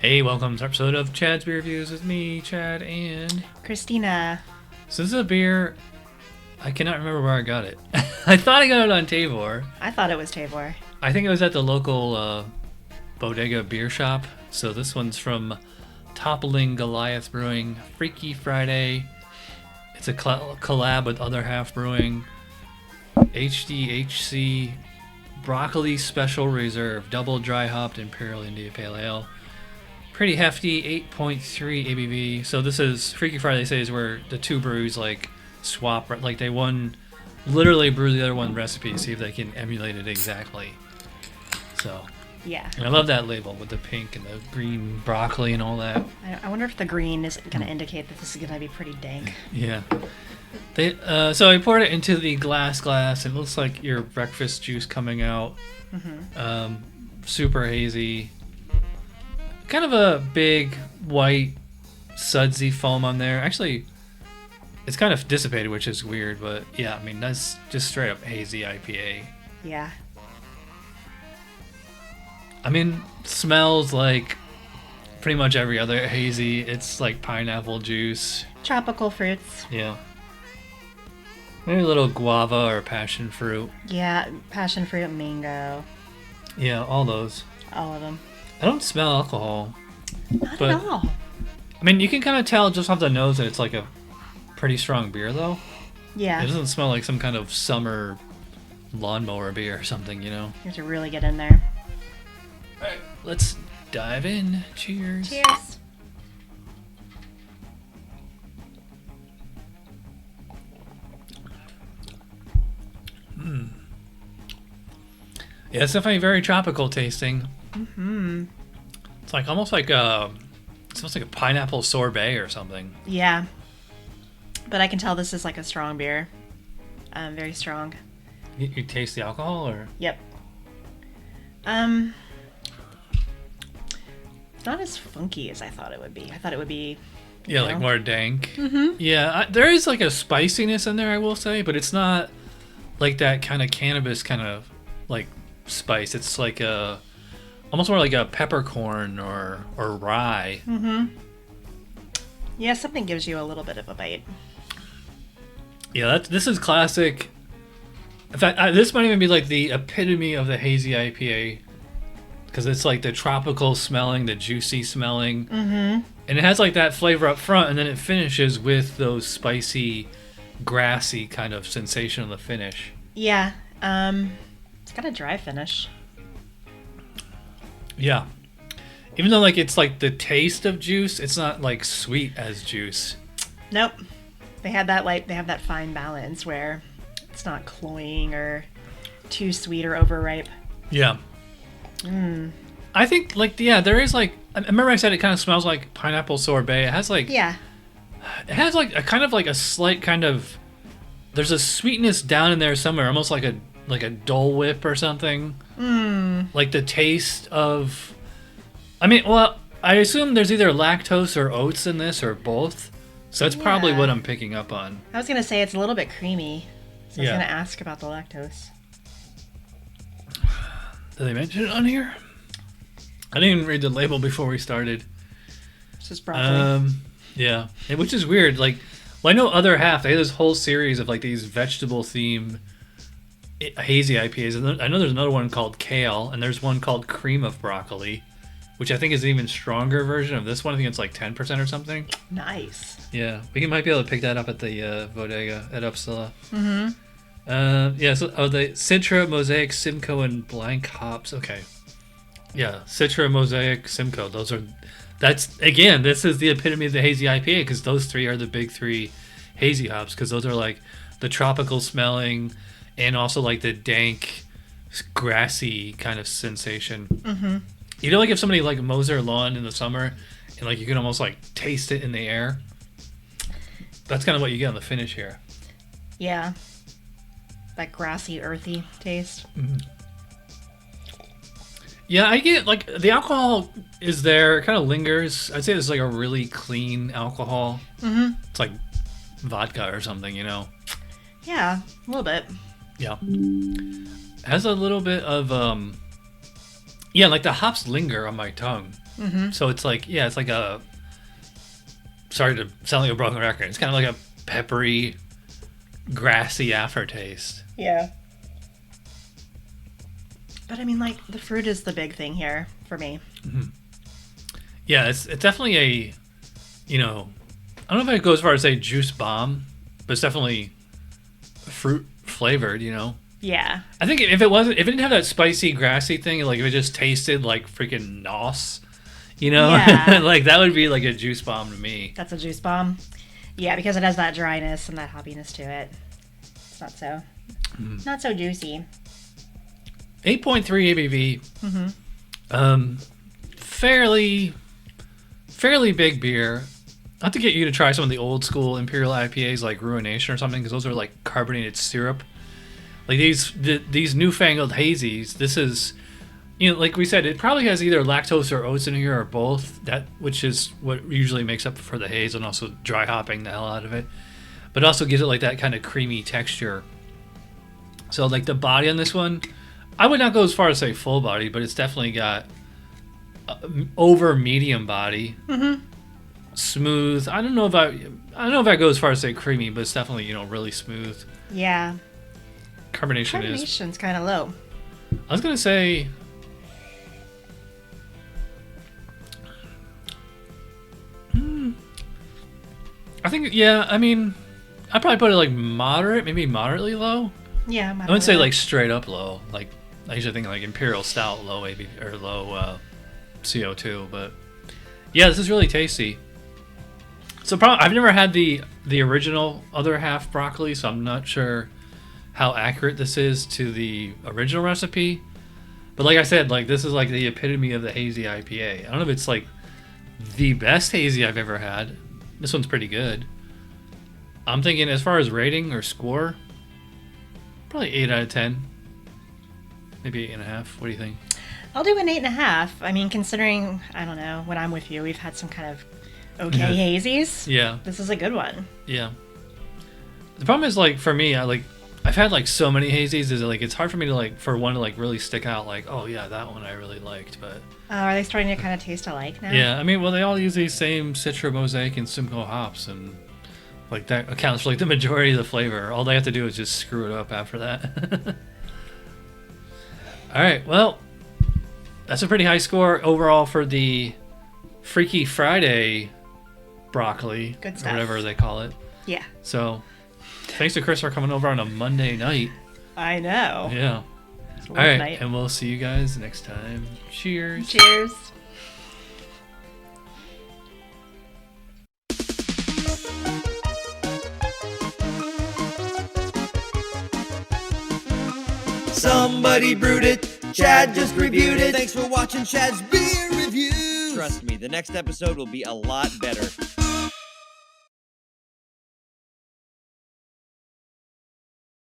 Hey, welcome to our episode of Chad's Beer Reviews with me, Chad, and Christina. so this is a beer. I cannot remember where I got it. I thought I got it on Tavor. I thought it was Tavor. I think it was at the local bodega beer shop. So this one's from Toppling Goliath Brewing, Freaky Friday. It's a collab with Other Half Brewing, HDHC Broccoli Special Reserve, double dry hopped Imperial India Pale Ale. Pretty hefty, 8.3 ABV. So this is Freaky Friday. They say is where the two brews like swap, like they one literally brew the other one recipe, see if they can emulate it exactly. So Yeah. and I love that label with the pink and the green broccoli and all that. I wonder if the green is going to indicate that this is going to be pretty dank. Yeah. They so I poured it into the glass. It looks like your breakfast juice coming out. Super hazy. Kind of a big white sudsy foam on there. Actually, it's kind of dissipated, which is weird, but yeah, I mean, that's just straight up hazy IPA. Yeah. I mean, smells like pretty much every other hazy. It's like pineapple juice. Tropical fruits. Yeah. Maybe a little guava or passion fruit. Yeah. Passion fruit, mango. Yeah, all those. All of them. I don't smell alcohol. Not at all. I mean, you can kind of tell just off the nose that it's like a pretty strong beer, though. Yeah. It doesn't smell like some kind of summer lawnmower beer or something, you know? You have to really get in there. Alright, let's dive in. Cheers. Cheers. Yeah, it's definitely very tropical tasting. Mm-hmm. It's like almost like it smells like a pineapple sorbet or something. Yeah. But I can tell this is like a strong beer. Very strong. You taste the alcohol, or? Yep. It's not as funky as I thought it would be. I thought it would be... Yeah, like more dank. Mm-hmm. Yeah, there is like a spiciness in there, I will say, but it's not like that kind of cannabis kind of like spice. It's like a almost more like a peppercorn or rye. Mm-hmm. Yeah, something gives you a little bit of a bite. Yeah, this is classic. In fact, this might even be like the epitome of the hazy IPA, because it's like the tropical smelling, the juicy smelling, and it has like that flavor up front, and then it finishes with those spicy, grassy kind of sensation on the finish. Yeah. It's got a dry finish. Yeah, even though like it's like the taste of juice, it's not like sweet as juice. Nope. They have that fine balance where it's not cloying or too sweet or overripe. Yeah. I think like there is like I remember I said it kind of smells like pineapple sorbet. It has like Yeah. it has like a kind of like a slight kind of there's a sweetness down in there somewhere, almost like a Dole Whip or something. Like the taste of I mean, well, I assume there's either lactose or oats in this or both. So that's probably Yeah. what I'm picking up on. I was going to say it's a little bit creamy. So I was Yeah. going to ask about the lactose. Did they mention it on here? I didn't even read the label before we started. It's just broccoli. Yeah, which is weird. Like, well, I know Other Half. They have this whole series of like these vegetable themed hazy IPAs. And I know there's another one called Kale, and there's one called Cream of Broccoli, which I think is an even stronger version of this one. I think it's like 10% or something. Nice. Yeah, we might be able to pick that up at the bodega at Uppsala. Mm-hmm. Yeah, so the Citra, Mosaic, Simcoe, and Blanc hops. Okay. Yeah, Citra, Mosaic, Simcoe. This is the epitome of the hazy IPA, because those three are the big three hazy hops, because those are like the tropical smelling and also like the dank, grassy kind of sensation. Mm-hmm. You know, like if somebody like mows their lawn in the summer and like you can almost like taste it in the air? That's kind of what you get on the finish here. Yeah. That grassy, earthy taste. Mm-hmm. Yeah, I get like the alcohol is there, it kind of lingers. I'd say it's like a really clean alcohol. Mm-hmm. It's like vodka or something, you know? Yeah, a little bit. Yeah. Has a little bit of Yeah, like the hops linger on my tongue. So it's like, yeah, it's like a, sorry to sound like a broken record, it's kind of like a peppery, grassy aftertaste. Yeah. But I mean, like, the fruit is the big thing here for me. Yeah, it's definitely a, you know, I don't know if it goes as far as say juice bomb, but it's definitely fruit flavored, you know. Yeah. I think if it didn't have that spicy, grassy thing, like if it just tasted like freaking nos, you know, Yeah. like that would be like a juice bomb to me. That's a juice bomb. Yeah, because it has that dryness and that hoppiness to it. It's not so juicy. 8.3 ABV. Fairly big beer. I have to get you to try some of the old school Imperial IPAs like Ruination or something, because those are like carbonated syrup. Like these newfangled hazies, this is, you know, like we said, it probably has either lactose or oats in here or both, which is what usually makes up for the haze, and also dry hopping the hell out of it. But it also gives it like that kind of creamy texture. So like the body on this one, I would not go as far as say full body, but it's definitely got over medium body. Smooth. I don't know if I go as far as say creamy, but it's definitely, you know, really smooth. Yeah. Carbonation's kind of low. I was gonna say, I think, yeah. I mean, I'd probably put it like moderate, maybe moderately low. Yeah, I wouldn't say like straight up low. Like I usually think like Imperial Stout low AB or low CO2, but yeah, this is really tasty. So I've never had the original other half broccoli, so I'm not sure how accurate this is to the original recipe. But like I said, like this is like the epitome of the hazy IPA. I don't know if it's like the best hazy I've ever had. This one's pretty good. I'm thinking as far as rating or score, probably 8 out of 10. Maybe 8.5. What do you think? I'll do an 8.5. I mean, considering, I don't know, when I'm with you, we've had some kind of okay hazies. Yeah. This is a good one. Yeah. The problem is, like, for me, I've had like so many hazies, is like it's hard for me to like for one to like really stick out, like, oh yeah, that one I really liked. But are they starting to kind of taste alike now? yeah, I mean, well, they all use these same Citra, Mosaic, and Simcoe hops, and like that accounts for like the majority of the flavor. All they have to do is just screw it up after that. All right, well, that's a pretty high score overall for the Freaky Friday broccoli, Good stuff. or whatever they call it. Yeah. So thanks to Chris for coming over on a Monday night. I know. Yeah. All right, night. And we'll see you guys next time. Cheers. Cheers. Somebody brewed it. Chad just reviewed it. Thanks for watching Chad's Beer Review. Trust me, the next episode will be a lot better.